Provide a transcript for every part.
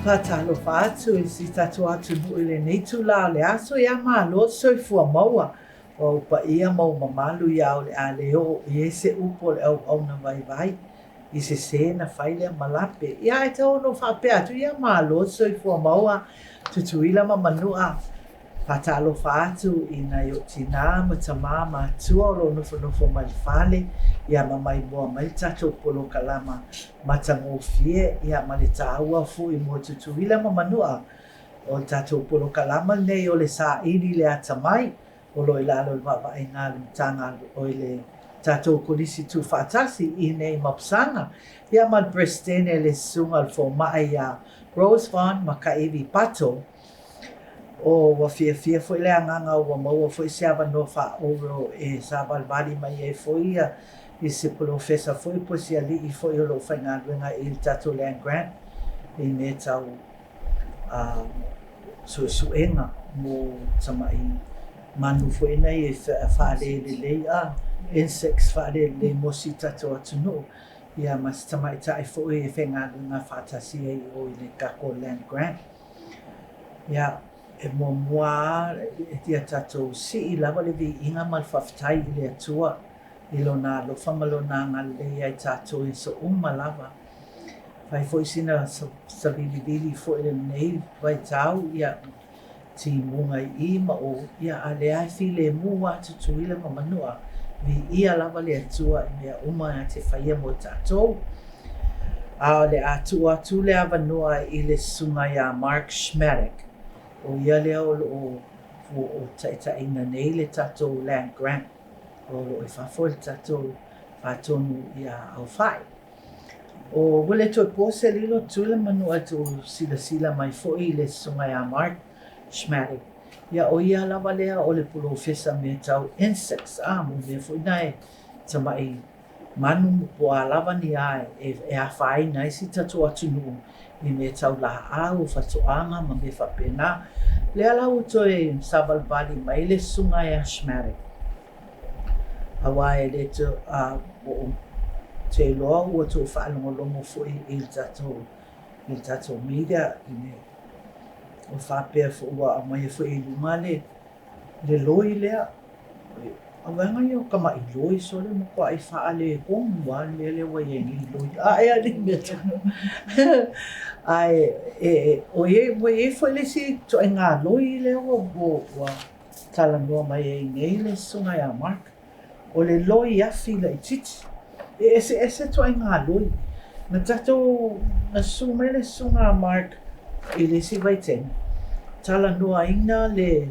Patalo fatu I si tatu atu nui le neitu la le aso ia malo soifua maua. O pa ia mau mamalu ia o le a leo I se upo le au na vai. I se na whai lea malape. Ia e tau no whape atu ia malo soifua maua. Tutuila ma manua. Patalo fatu I na yo tina ma tama ma tua o lo nufo malifale. Ia mamai moa mai tato polo kalama matango fie. Ia male taua fu I mo tutuila ma manua. O tato polo kalama nei o le Saili le Atamai. O lo ilalo le mava I ngā le mtanga o le tato kolisi tu fatasi I nei mapsanga. Ia mal prestene le sunga le fo mai a Rose Farm makaivi pato. O wa fia fo le anganga o maua fo se ava no fa oro e sabal bali mai e fo ia I se professor fo po se ali I fo I lo fainga luenga I tato land grant I me tau suenga mo tamai manu fo ina I fa le insects fa le mosi tato atuno ia mas tamai tai fo e fainga luenga fatasi e o I le kako land grant ia e mo mua e tia tatou si I lava le vi inga mal whaftai I le atua I lo na lo whamalo na ngale ai tatou I so lava. Pai foi sina sa vili fo le nei vai tau ia ti munga I ma o ia ale ai fi le mua tutuila ma manua vi ia lava le atua I mea uma te whaia mo tatou. A le atua tu le avanua I le sunga ia Mark Schmaedick. O ia lea o taita ina nei le tatou land grant. O lo e whafo le tatou whatonu ia au whai. O wale toi pose lilo tula manu atu sila mai fo I le sunga ia Mark Schmaedick. Ia o ia lava lea o le pulo fesa me tau insects. Mo me fo inai tamai manu po a lava ni ai e a whai nai si tatou atu nuu. I me tau la au whatoanga ma me whapena. Lea lau toi sabal bali mai le sunga ia Schmaedick. Awa e le te loa ua tō whaalongolomo fo I tatou media I me o whapea fo ua a mai fo I lunga le loi lea. Awanga yo kama I loi so le mo kwa I whaale kong wa le wa yengi loi. Ai ali me tano. Ai o ye fo le si to ngā loi le o tala noa mai e nei le sunga ia Mark. O le loi afi la I titi. Ese to ngā loi. Na tato na sume le sunga Mark I le si vai ten. Tala noa ina le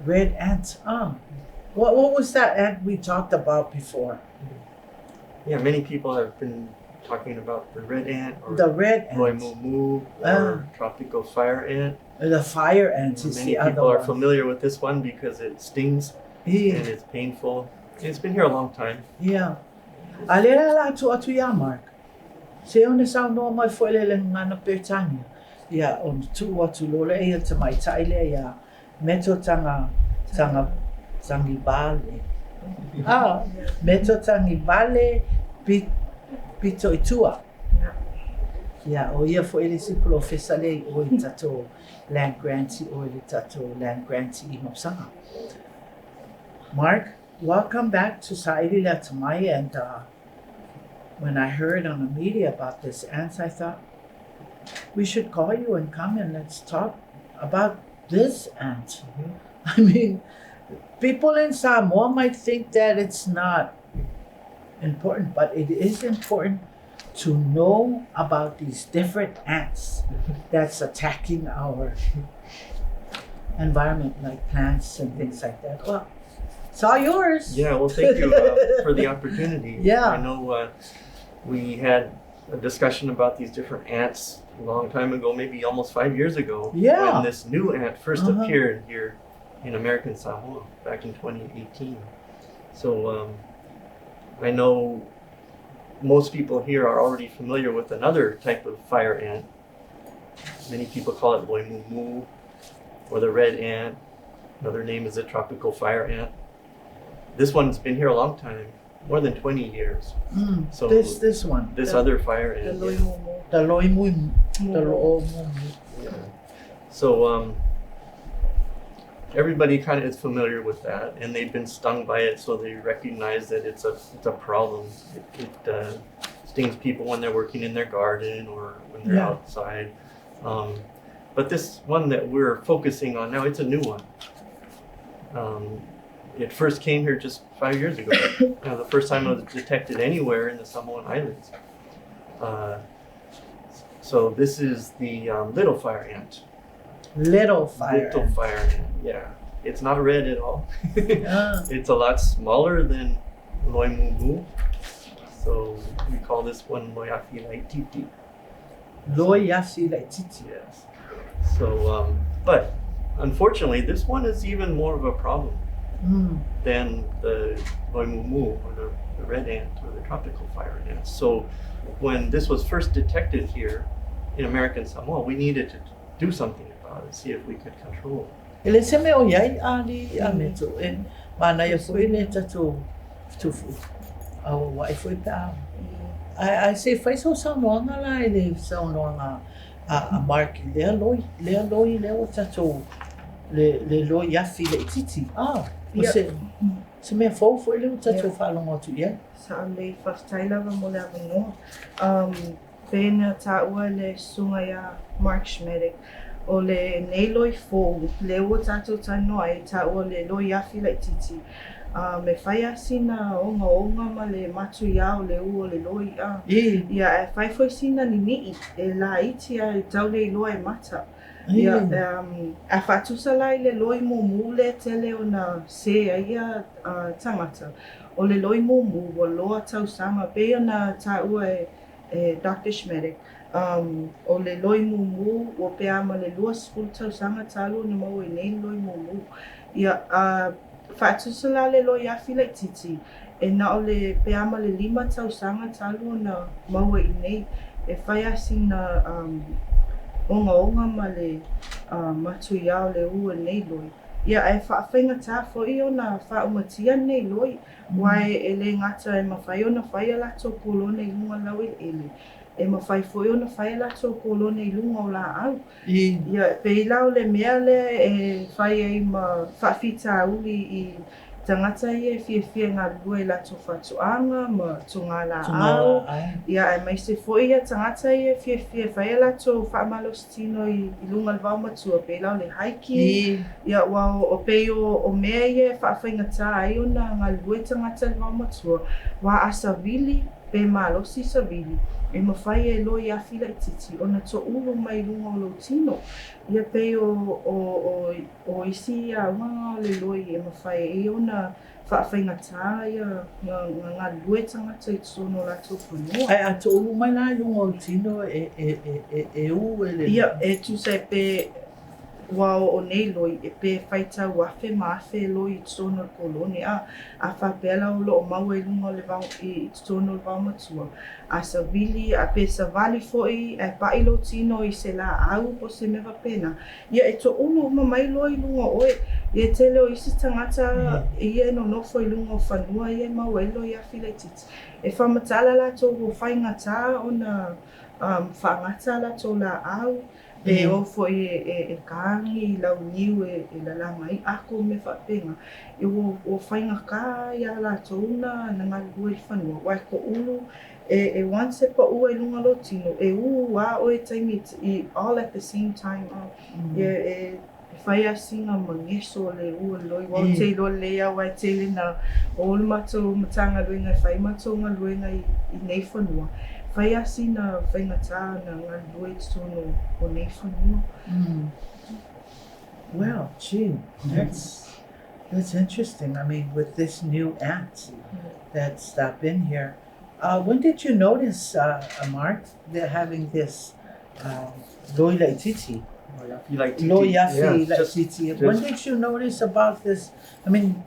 red ants. What was that ant we talked about before? Yeah, many people have been talking about the red ant or the red ant or tropical fire ant. The fire ant is many the other people are one. familiar with this one because it stings and it's painful. It's been here a long time. Yeah. Alera la atu ia Mark. Se ona sa no mai foi le ngana Britania. Yeah, on tu atu lola e te mai taile ia Metotagivale Metotagivale Pitoitua. Yeah, o ia foi le si professor le o I tato land grant o le tato land grant I mapsanga. Mark, welcome back to Saili le Atamai, and when I heard on the media about this ants, I thought we should call you and come and let's talk about this ant. I mean, people in Samoa might think that it's not important, but it is important to know about these different ants that's attacking our environment, like plants and things like that. Well, it's all yours. Yeah, well, thank you for the opportunity. Yeah. I know we had a discussion about these different ants a long time ago, maybe almost 5 years ago. Yeah. When this new ant first appeared here in American Samoa back in 2018. So I know most people here are already familiar with another type of fire ant. Many people call it loimumu or the red ant. Another name is the tropical fire ant. This one's been here a long time, more than 20 years. So this one. This other fire ant. The loimumu. Talo'o mo. Yeah. So everybody kind of is familiar with that, and they've been stung by it, so they recognize that it's a problem. It stings people when they're working in their garden or when they're outside. But this one that we're focusing on now, it's a new one. It first came here just 5 years ago. The first time it was detected anywhere in the Samoan Islands. So this is the little fire ant. Little fire ant, yeah. It's not red at all. It's a lot smaller than loimumu. So we call this one loiafi laititi. Loiafi laititi. Yes. So, but unfortunately, this one is even more of a problem than the loimumu or the red ant or the tropical fire ant. So when this was first detected here in American Samoa, we needed to do something about it, see if we could control it. Ele se me o iai ali a meto e mana ia foi le tatu tufu au wai foi pa I say fai so Samoa la ele so no a mark le loi le o tatu le loi yafi le titi se me fo foi le tatu fa longo tu ia sa le fastaila va mo la no pena ta ua le sunga ya Mark Schmaedick o le nei loi fo le o tatu tano ai ta ua le loi yafi le titi me fai asina onga ma le matu ia o le ua le loi ia fai foi sina ni e la iti a tau le loi mata ia a fatusa lai le loi mumu le tele o na se ia tangata o le loi mumu o loa tau sama pe ona ta ua Dr. Schmaedick o le loi mumu o pe ama le lua skul tau sanga talo na mau e nei loi mumu ia fatusa la le loi afi le titi e na o le pe ama le 5 tau sanga talo na mau e nei e fai asina onga ma le matu ia o le ua nei loi ia e whaawhenga tā fwoi o na whaumatia nei loi wai e le ngata e mawhai o na whai alato kolone i lunga lau ele e mawhai fwoi o na whai alato kolone i lunga o la au ia pe ilau le mea le e whai e ma whaafita uli i tangata i e fie ngā lua i lato whatuanga ma tunga la au ia e mai se fwoi ia tangata i e fie whai lato whaamalostino i lunga le waumatua pe ilau le haiki ia wao o pe o mea i e whaawhenga tā ai o na ngā lua i tangata le waumatua wa asavili pe malosi savili e mawhai e loi a fila i titi o na to ulu mai lunga o lo tino ia pe o isi a wanga le loi e mawhai e o na whaawhenga tā ia ngā lue tangata i tsono la tō whanua ai a to ulu mai la lunga o lo tino e u ele ia e tu sai pe wao o nei loi e pe whaita wafe maafe loi i tsono kolone a whapela o lo o mau e lunga o le vau i tsono le vau matua a sa vili a pe sa vali foi e pai lo tino i se la au po se mewa pena ia e to unu mamai loi lunga oe i e tele o isi tangata i e no nofo i lunga o whanua i e mau e loi a fila titi e whamatala la tō ho whaingata o na whaangata la tō la au pe o foi e kangi lau niu e la langa i ako me whapenga e o whainga ka ia la tōna na ngā lua i whanua wai ko ulu e once pa ua i lunga lo tino e a o e taimi i all at the same time e whai a singa mangeso le ua loi wau te lo lea wai te le na o le mato matanga luenga whai mato ngā luenga i nei whanua whai a sina whainga tā na ngā lua i tōno o nei whanua well gee that's interesting. I mean with this new ant that's been here when did you notice Mark they're having this loi laititi Loiafi laititi when did you notice about this? I mean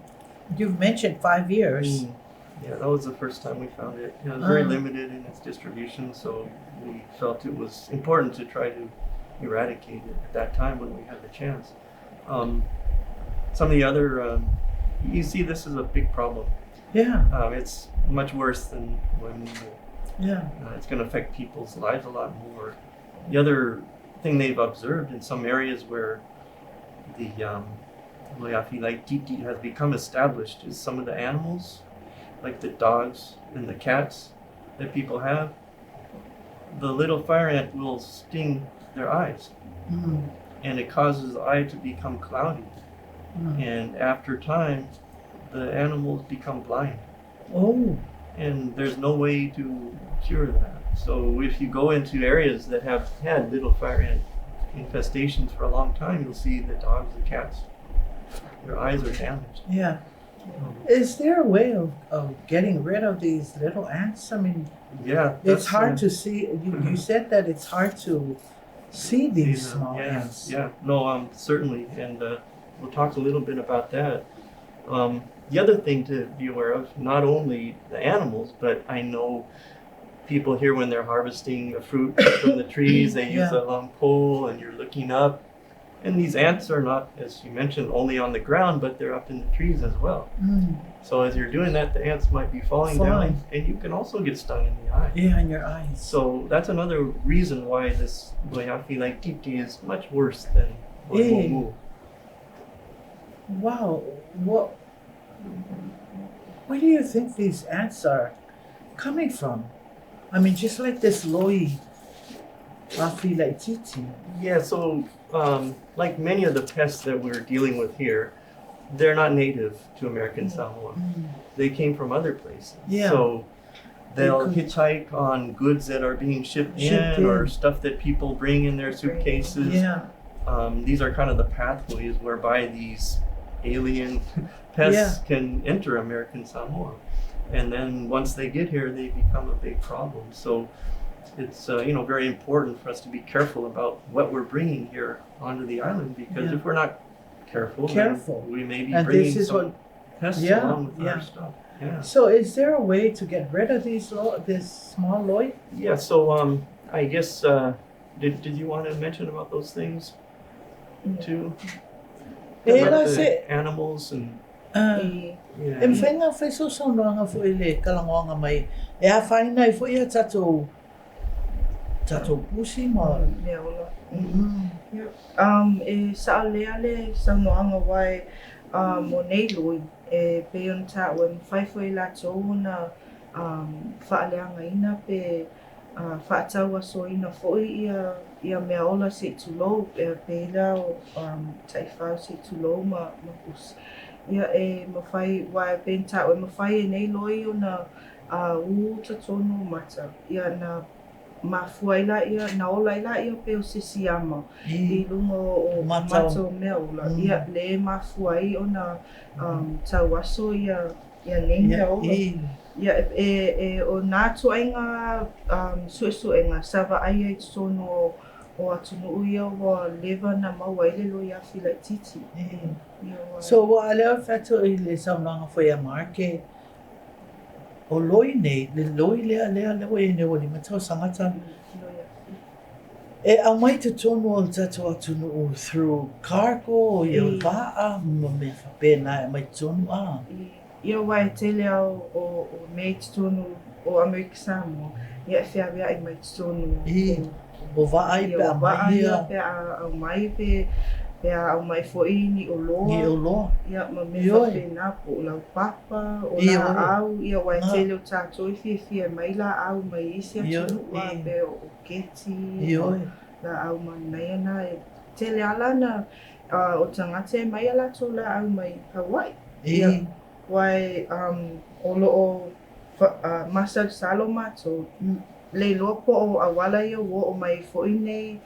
you've mentioned 5 years Yeah, that was the first time we found it. It was very limited in its distribution, so we felt it was important to try to eradicate it at that time when we had the chance. Some of the other, you see this is a big problem. Yeah. It's much worse than when it's going to affect people's lives a lot more. The other thing they've observed in some areas where the Loiafi titi has become established is some of the animals, like the dogs and the cats that people have, the little fire ant will sting their eyes. And it causes the eye to become cloudy. And after time, the animals become blind. Oh. And there's no way to cure that. So if you go into areas that have had little fire ant infestations for a long time, you'll see the dogs and cats, their eyes are damaged. Yeah. Is there a way of getting rid of these little ants? I mean, yeah, it's hard to see. You said that it's hard to see these small ants. Yeah, no, certainly, and we'll talk a little bit about that. The other thing to be aware of, not only the animals, but I know people here when they're harvesting a fruit from the trees, they use a long pole and you're looking up. And these ants are not, as you mentioned, only on the ground, but they're up in the trees as well. So as you're doing that, the ants might be falling down, and you can also get stung in the eye. Yeah, in your eyes. So that's another reason why this Loiafi titi is much worse than Momu. Wow. Where do you think these ants are coming from? I mean, just like this Loiafi titi. Yeah, so like many of the pests that we're dealing with here, they're not native to American Samoa. They came from other places. Yeah. So they'll hitchhike on goods that are being shipped in or stuff that people bring in their suitcases. Yeah. These are kind of the pathways whereby these alien pests can enter American Samoa. And then once they get here, they become a big problem. So it's very important for us to be careful about what we're bringing here onto the island, because if we're not careful, we may be bringing some pests along with our stuff. Yeah. So is there a way to get rid of this small Loi? Yeah, so I guess, did you want to mention about those things too? About the animals and... Em whainga whaiso saunoanga fo le kalangoanga mai. E a whaina I fo ia tatou pusi ma. E sa le saunoanga wai mo nei lui e pe on ta wen fai fo la tona whaaleanga ina pe whaataua soina fo ia mea ola se tulo pe la taifau se tulo ma pusi. Ia e mawhai wai benta o mawhai e nei loi o na ta tonu mata. Ia na mafuaila ia na olaila ia pe o sisiama. I lungo o mata o mea ola. Ia le mafuai o na tauaso ia nei mea ola. Ia e o nā tuainga suesuenga sawa ai ai tonu o atunu ia o leva na mawaile Loiafi titi. So wa alea whato I le saunanga fo ia marke o loi nei, le loi lea lewa e ne wali matau sangata. E au mai te tonu o tato atunu through cargo o ia waa ma me whapena e mai tonu a. Ia wai tele au o mei te tonu o American Samoa. Ia e whiawea I mai te tonu. O vaai pe a mai ia. Pe a mai pe a mai fo ni o loa. Ni o loa. Ia ma me whapena po lau papa o la au. Ia wai tele o tātou I whia mai la au mai isi atu ua pe o keti. La au manai ana e tele ala na o tangata e mai ala tō la au mai Hawaii. Ia wai o loo Masal Salo mato. Le lopo o awala ia wo o mai fo nei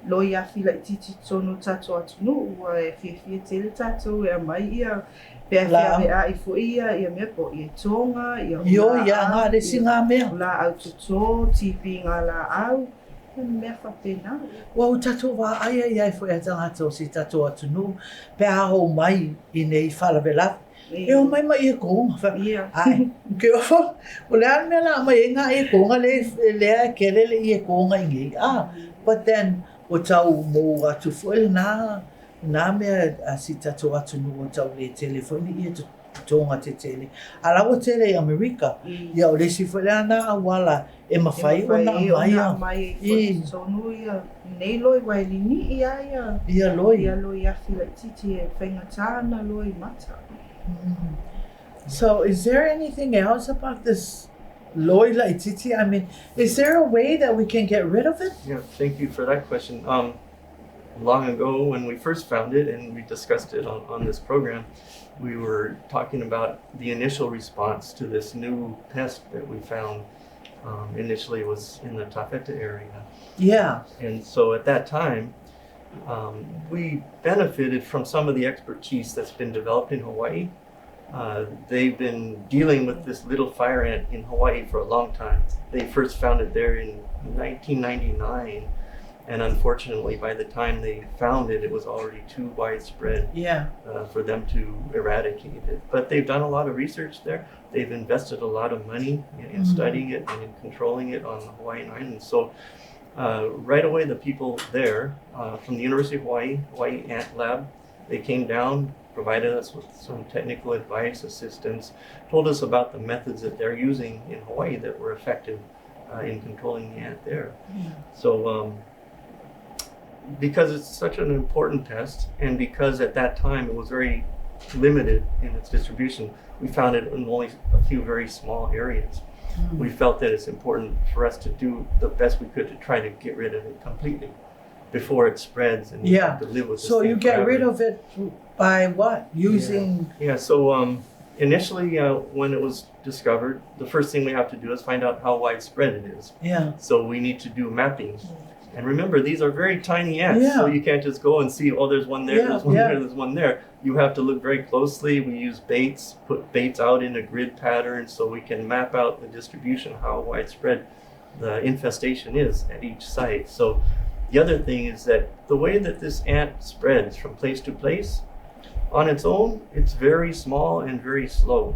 Loiafi titi tonu tato atunu ua e whiawhia tele tato e mai ia pea whiawhea I fo ia mea po ia tonga ia ngā resi ngā mea. La au tuto, tipi ngā la au mea whapena. Ua o tato wā aia iai fo ia tangata o si tato atunu pea aho mai I nei whalawela. E o mai e konga. Ai, ke o le ane mea la mai e ngā e konga lea kerele I e konga I ngei. But then, o tau mō atu fo ele nā mea a si tato atunu o tau le telefoni I tonga te tele. A lawa tele Amerika, ia o lesi whaleana a wala e mawhai o na maia. I tonu ia nei loi wai lini ia Ia loi. Ia loi a fila titi e whaingatana loi mata. So is there anything else about this loi laititi? I mean, is there a way that we can get rid of it? Yeah, thank you for that question. Long ago when we first found it and we discussed it on this program, we were talking about the initial response to this new pest that we found. Initially was in the Tafeta area. Yeah. And so at that time, we benefited from some of the expertise that's been developed in Hawaii. They've been dealing with this little fire ant in Hawaii for a long time. They first found it there in 1999. And unfortunately, by the time they found it, it was already too widespread for them to eradicate it. But they've done a lot of research there. They've invested a lot of money in studying it and in controlling it on the Hawaiian Islands. So right away, the people there from the University of Hawaii Ant Lab, they came down, provided us with some technical advice, assistance, told us about the methods that they're using in Hawaii that were effective in controlling the ant there. So because it's such an important pest, and because at that time it was very limited in its distribution, we found it in only a few very small areas. We felt that it's important for us to do the best we could to try to get rid of it completely before it spreads and to live with this So you get forever. rid of it by what? Using... So initially when it was discovered, the first thing we have to do is find out how widespread it is. So we need to do mapping. And remember, these are very tiny ants, so you can't just go and see, oh, there's one there, there's one there, there's one there. You have to look very closely. We use baits, put baits out in a grid pattern so we can map out the distribution, how widespread the infestation is at each site. So the other thing is that the way that this ant spreads from place to place, on its own, it's very small and very slow.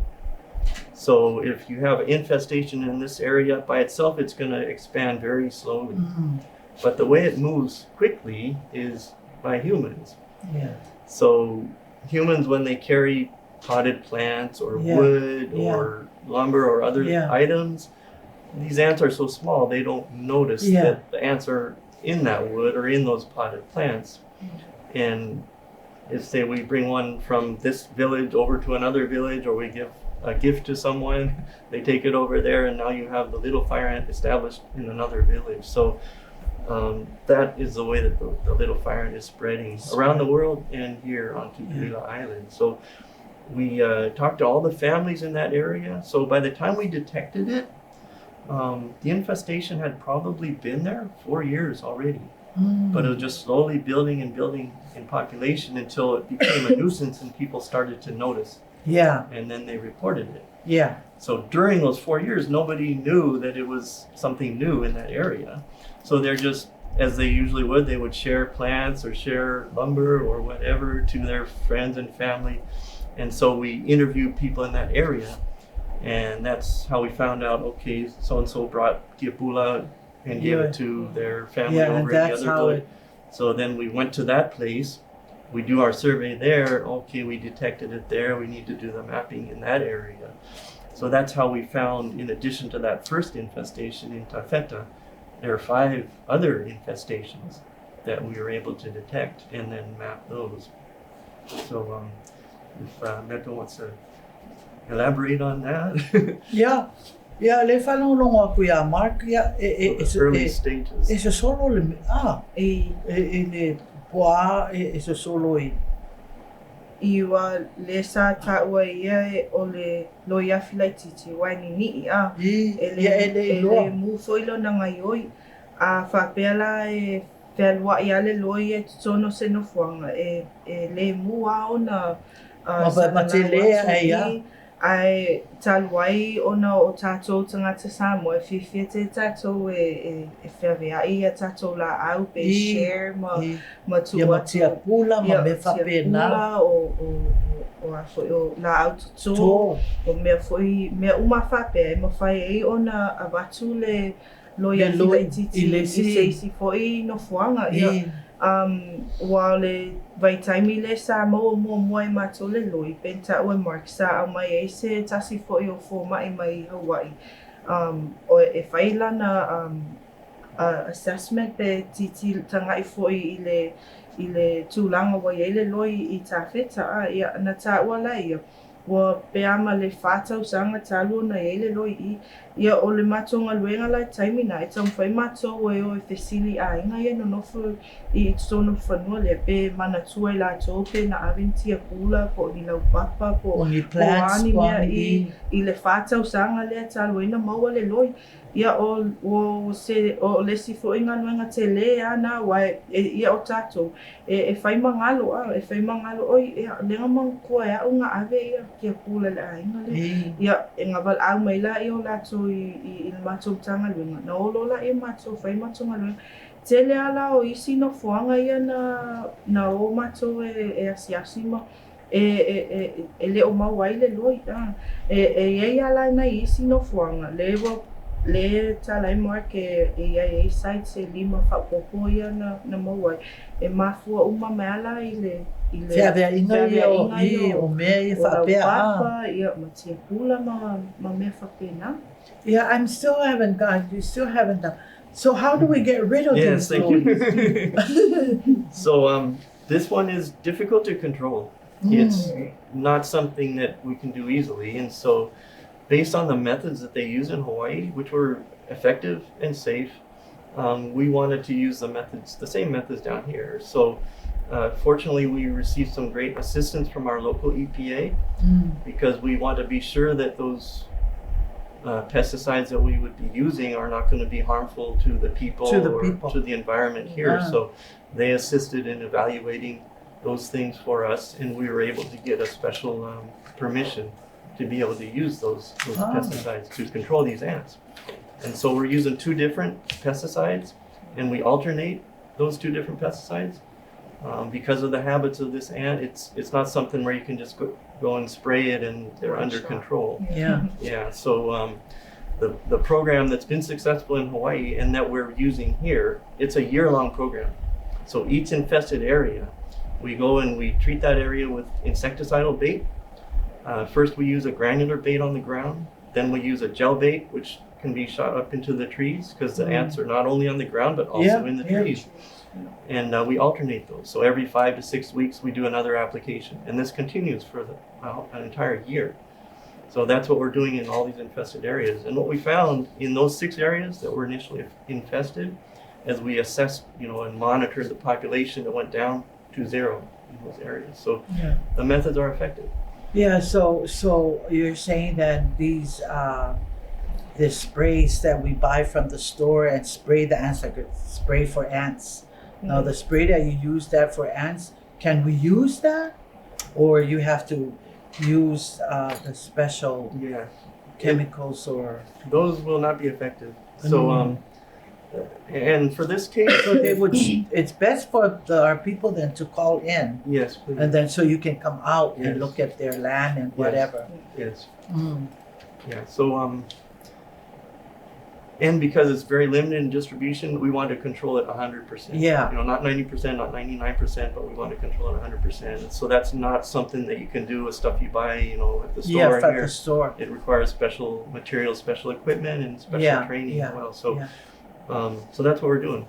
So if you have infestation in this area by itself, it's going to expand very slowly. But the way it moves quickly is by humans. So humans, when they carry potted plants or wood or lumber or other items, these ants are so small they don't notice that the ants are in that wood or in those potted plants. And if, say, we bring one from this village over to another village, or we give a gift to someone, they take it over there, and now you have the little fire ant established in another village. So that is the way that the little fire ant is spreading around the world and here on Tupuila Island. So we talked to all the families in that area. So by the time we detected it, the infestation had probably been there 4 years already. But it was just slowly building and building in population until it became a nuisance and people started to notice. And then they reported it. So during those 4 years, nobody knew that it was something new in that area. So they're just, as they usually would, they would share plants or share lumber or whatever to their friends and family. And so we interviewed people in that area. And that's how we found out, okay, so-and-so brought Kiapula and gave it to their family over in the other village. So then we went to that place. We do our survey there. Okay, we detected it there. We need to do the mapping in that area. So that's how we found, in addition to that first infestation in Tafeta, there are 5 other infestations that we were able to detect and then map those. So if Meto wants to elaborate on that. Le whanonga aku ia Mark, it's early stages. E se solo le le poa e se solo i Iwa le sa taua ia o le loia filaititi waini ni le mufoilo na ngaioi a whapela e whelua ia le loia e tono se no fuanga e le mua o na matilea e ia ai talwai ona o tātou tangata Samoa e whiwhia te tātou e whiawea ia tātou la au pe share ma tia pula ma me whapena o la au tuto o mea foi mea uma whapea e mawhai ei ona a watu le loia filaititi i seisi foi no fuanga ia Wa le vai taimi le sa mo e mātou le loi, pen ta ue Mark sa au mai e se tasi fo i o fo mai Hawaii. O e whailana assessment pe titi tangai fo i le tūlanga wa i le loi i tā wheta ia na tā ua la ia. Wa pe ama le whātau sanga tālua na i le loi ia o le mātou luenga lai taimi na e tau whai mātou e o e whesili a inga ia no nofu i tono whanua lea pe mana tua i la tō pe na aventia kula po ni lau papa po plants mea i le whātau sanga lea tāluena maua le loi ia o le si fo inga nuenga te le ana wa ia o tātou e whai mangalo oi lenga mang kua ea unga ave ia kia kula le a inga le ia e ngawal au mai la i o lato i mātou tanga luenga na olola e mātou whai mātou luenga te le ala o isi no fuanga ia na o mātou e asiasi ma e le o mawai le loi e ala na isi no fuanga le talai mark e site se lima whapopo ia na mawai e mafua uma meala i le Fea inga i o mea i whapea papa ia matia pula ma mea whapena. Yeah, you still haven't done. So how do we get rid of these thank you. So this one is difficult to control. It's not something that we can do easily, and so based on the methods that they use in Hawaii, which were effective and safe, we wanted to use the same methods down here. So fortunately, we received some great assistance from our local EPA because we want to be sure that those pesticides that we would be using are not going to be harmful to the people or to the environment here. So they assisted in evaluating those things for us, and we were able to get a special permission to be able to use those pesticides to control these ants. And so we're using 2 different pesticides, and we alternate those 2 different pesticides. Because of the habits of this ant, it's not something where you can just go and spray it and they're under control. Yeah. So the program that's been successful in Hawaii and that we're using here, it's a year-long program. So each infested area, we go and we treat that area with insecticidal bait. First we use a granular bait on the ground, then we use a gel bait, which can be shot up into the trees because the ants are not only on the ground but also in the trees. And we alternate those. So every 5 to 6 weeks we do another application, and this continues for an entire year. So that's what we're doing in all these infested areas. And what we found in those 6 areas that were initially infested, as we assessed, and monitored the population, it went down to 0 in those areas. So the methods are effective. Yeah. So you're saying that these the sprays that we buy from the store and spray the ants, like a spray for ants. Now the spray that you use that for ants, can we use that, or you have to use the special chemicals or those will not be effective. So and for this case, so it's best for our people then to call in. Yes, please. And then so you can come out and look at their land and whatever. Yes. Yeah. So and because it's very limited in distribution, we want to control it 100%. Yeah. Not 90%, not 99%, but we want to control it 100%. So that's not something that you can do with stuff you buy, at the store. Yeah, at the store. It requires special materials, special equipment, and special training as well. So, so that's what we're doing.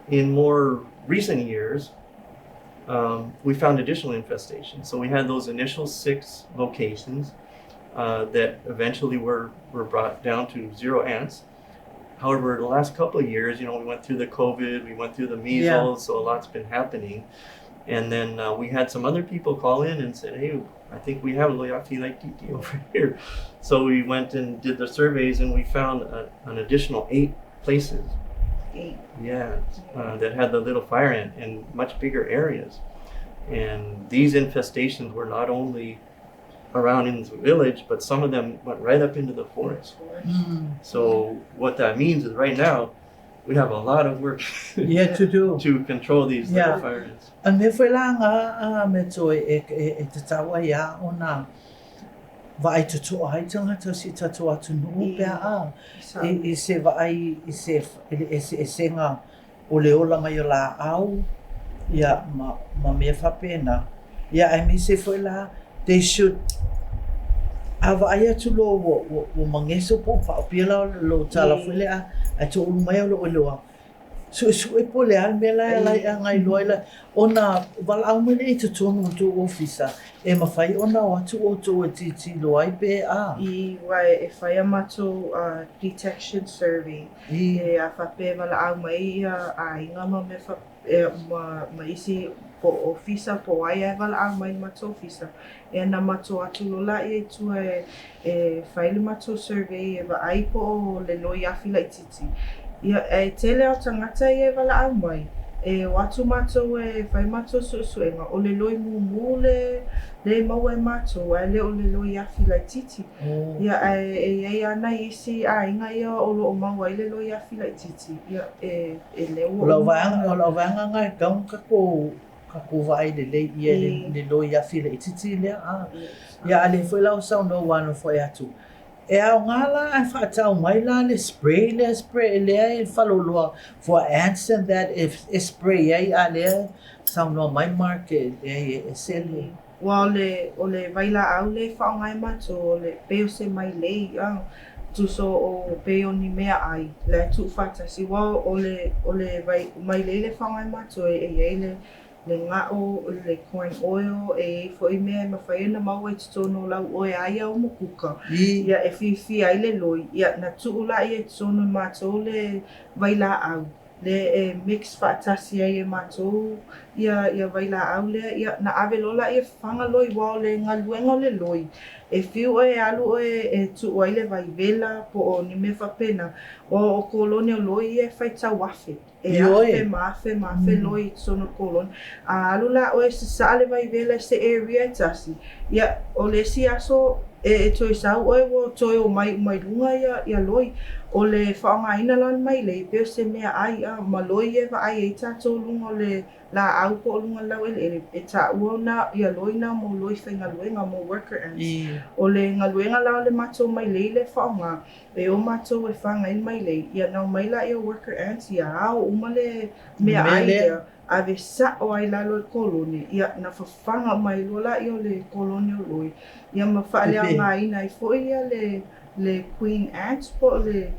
In more recent years, we found additional infestations. So we had those initial 6 locations that eventually were brought down to 0 ants. However, the last couple of years, we went through the COVID, we went through the measles, so a lot's been happening. And then we had some other people call in and said, hey, I think we have Loyalty Lake TT over here. So we went and did the surveys, and we found an additional 8 places. 8? Yeah, that had the little fire ant in much bigger areas. And these infestations were not only around in the village, but some of them went right up into the forest. So what that means is right now we have a lot of work to do to control these little fire ants. And me foi lá me toi e te tawa ia ona vai te to ai tanga to si tato atu no pe a e se vai e se nga o le ola mai o la au ia ma mea whapena ia ai me se foi la they should ava ai atu lo o mangeso po whaopia la lo tala foi le a to ulu mai o lo loa su e po le al me la ngai loa la ona wala au me le i tonu tu ofisa e mawhai ona o atu o to e titi lo ai pe I wai e whai amato detection survey e a whape wala au mai a inga ma me ma isi po ofisa po ai e wala au mai mato ofisa e na mato atu lo la e tu e whai le mato survey e wa ai po le loi afi lai titi ia e tele o tangata e wala au mai e watu mato e whai mato suenga o le loi mumu le mau e mato e le o le loi afi lai titi ia e ana isi a inga ia o lo o mau ai le loi afi lai titi ia e le o lo vanga ngai kaung kako vai le ia le loi afi lai titi le ia ale foi la o sau no wano foi atu e au ngala ai whaatau mai la le spray le e whaloloa for ants and that if spray ai a le sau no mai market e sele wa o le vaila au le whaongai mato o le peo se mai lei tu so o peo ni mea ai le tu whatasi wa o le mai lei le whaongai mato le ngā o le corn oil e foi mea ma whai na mau e tutono lau oe ai au mokuka ia e whiwhi ai le loi ia na tuula i e tutono mato le vaila au le e mix whaatasi ai e mato ia vaila au le ia na ave lola i e whanga loi wao le ngaluenga le loi e whiu e alu e tu ai le vai vela po o ni me whapena o kolone o loi e whai tau wafe e mafe loi sono kolon a alu la o e se sale vai vela se area tasi ia o le si aso e toi sau o e wo toi o mai lunga ia loi o le whaongaina lan mai le peo se mea ai ma loi e wa ai e tato lunga o le la au po lunga lau e ta ua na ia loi na mo loi whainga luenga mo worker ants o le ngaluenga lau le mato mai le whaonga e o mato e whangain mai le ia nau mai la e o worker ants ia au uma le mea ai ia ave sa o ai lalo e kolone ia na whawhanga mai lola i o le kolone o loi ia ma whaalea ngā ina i fo ia le queen ants po le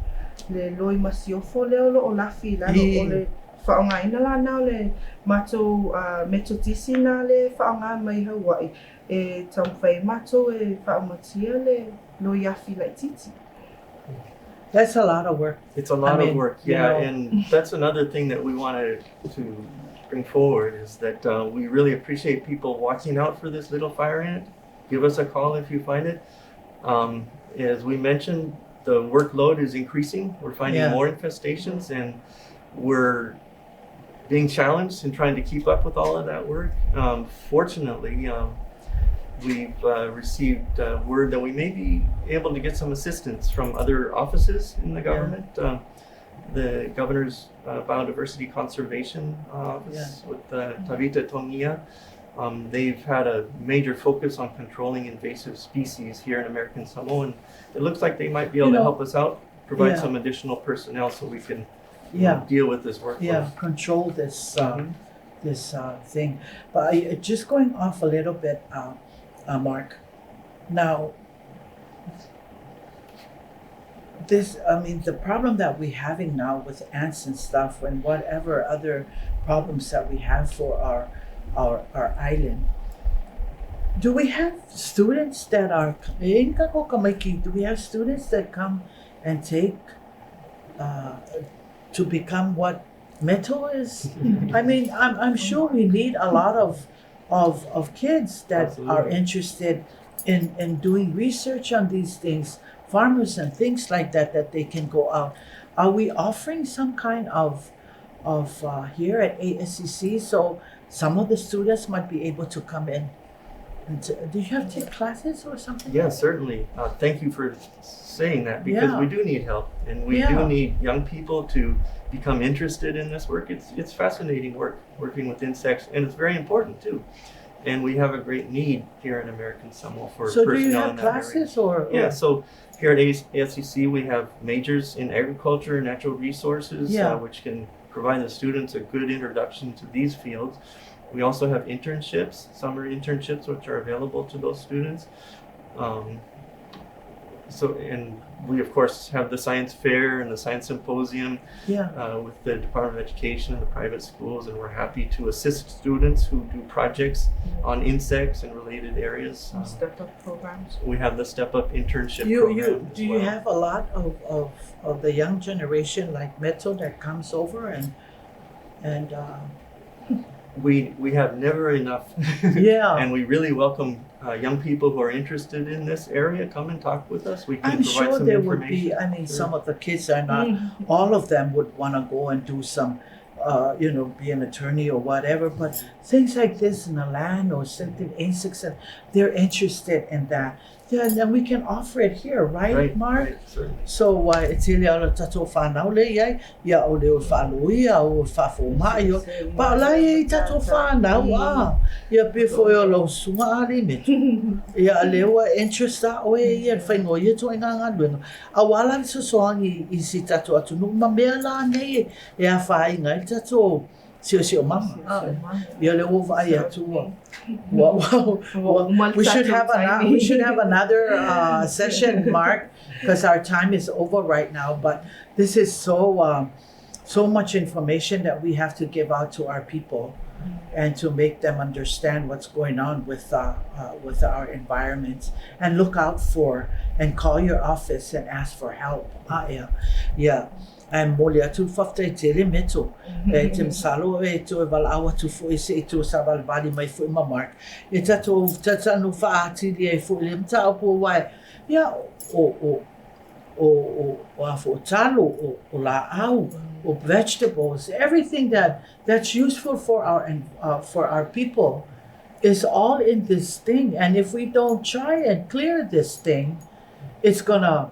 loi masiofo leo lo o lafi lalo o le whaongaina la nao le mato metotisi na le whaonga mai Hawaii e tamwhai mato e whaomatia le loi afi lai titi. That's a lot of work. It's a lot of work, yeah, and that's another thing that we wanted to bring forward is that we really appreciate people watching out for this little fire ant. Give us a call if you find it. As we mentioned, the workload is increasing. We're finding more infestations and we're being challenged in trying to keep up with all of that work. Fortunately, we've received word that we may be able to get some assistance from other offices in the government. The Governor's Biodiversity Conservation Office with Tavita Tongia. They've had a major focus on controlling invasive species here in American Samoa, and it looks like they might be able to help us out, provide some additional personnel so we can deal with this workload. Yeah, control this this thing. But just going off a little bit, Mark. Now, the problem that we're having now with ants and stuff, and whatever other problems that we have for our island. Do we have students that are do we have students that come and take to become what Meto is? I mean, I'm sure we need a lot of kids that are interested in doing research on these things, farmers and things like that they can go out. Are we offering some kind of here at ASCC so some of the students might be able to come in? Do you have to take classes or something? Yeah, certainly. Thank you for saying that because we do need help and we do need young people to become interested in this work. It's fascinating work, working with insects, and it's very important too. And we have a great need here in American Samoa for personnel in that area. So do you have classes or? Yeah, so here at ASCC we have majors in agriculture and natural resources, which can provide the students a good introduction to these fields. We also have internships, summer internships, which are available to those students. And we of course have the science fair and the science symposium with the Department of Education and the private schools, and we're happy to assist students who do projects on insects and related areas. Step up programs. We have the Step Up internship program. Do you have a lot of the young generation like Meto that comes over and we have never enough. Yeah. And we really welcome young people who are interested in this area. Come and talk with us. We can I'm provide sure some there information. would be, I mean, some of the kids are not, all of them would want to go and do some, be an attorney or whatever, but things like this in the land or something, insects, and they're interested in that. Yeah, and then we can offer it here, right, Mark? Right, certainly. So, it's really all the tato whanau le iai, ia o leo whaloia o whafomai o, pa lai e tato whanau, ia pefo e o lau sunga ari metu. Ia leo interest a oe ia whaingo ia to inga ngā luenga. A wala ni sasoangi I si tato atu no ma mea la nei e a whai ngai tato sio mama. Ia leo vai atu. Wow. We should have another session, Mark, because our time is over right now. But this is so much information that we have to give out to our people, and to make them understand what's going on with our environments, and look out for and call your office and ask for help. Yeah. And molia tu fafta tele meto e te salo e to valawa tu fo ese to sabal bali mai fo Mark e tato no fa ati e fo le mta po wai ya o fo talo o la au o vegetables, everything that's useful for our people is all in this thing. And if we don't try and clear this thing, it's gonna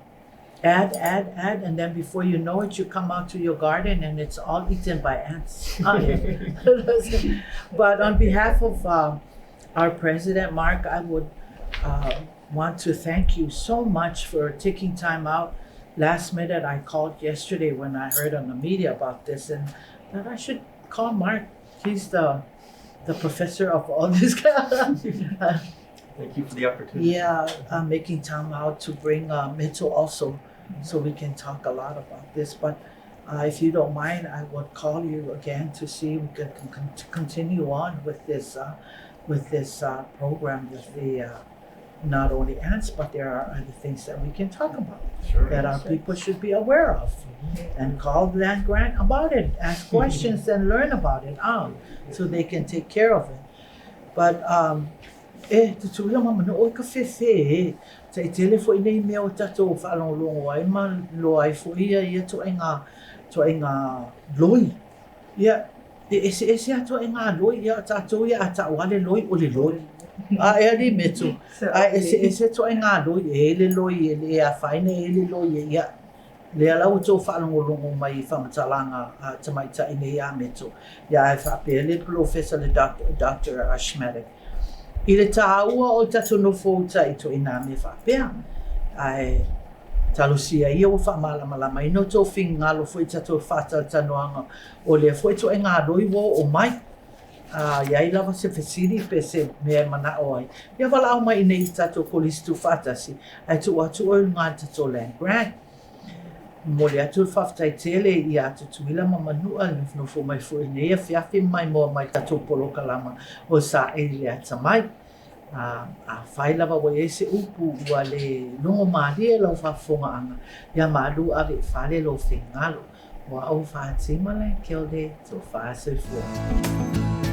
add, and then before you know it, you come out to your garden and it's all eaten by ants. But on behalf of our president, Mark, I would want to thank you so much for taking time out. Last minute, I called yesterday when I heard on the media about this, and that I should call Mark. He's the professor of all this. Thank you for the opportunity. Yeah, making time out to bring Meto also, so we can talk a lot about this. But if you don't mind, I would call you again to see if we can continue on with this program with the not only ants, but there are other things that we can talk about that our people should be aware of, and call the land grant about it, ask questions and learn about it, so they can take care of it. But tutuia mama no o ka fefe te tele fo nei me o tato fa longo ai ma lo ai fo ia to inga loi ia ese ato inga loi ia tato ia ata wale loi o le loi e ali metu ese to inga loi le loi le a faine le loi ia le ala o to fa longo mai fa matalanga tamaita ine ia metu ia fa pele professor le Dr. Schmaedick. I le tāua o tato no fōta I to ina me whapea. Ai talusia ia o whamalama ino tō whingalo fwoi tato whata tanoanga o le fwoi to e ngā roi wo o mai. Iai lava se whesiri pe se mea mana o ai. Ia wala au mai nei tato kolistu whatasi. Ai tu atu o ngā tato land grant. Mo le atu whaftai tele I atu tuila mamanua no fo mai fo nei a whiawhi mai mo mai tato polo kalama o Saili le Atamai. A whai lava wa ese upu ua le nongo maari e lau whafonga anga. Ia maalu ave whale lo whengalo. Wa au whaatima Langkilde to whaasefua.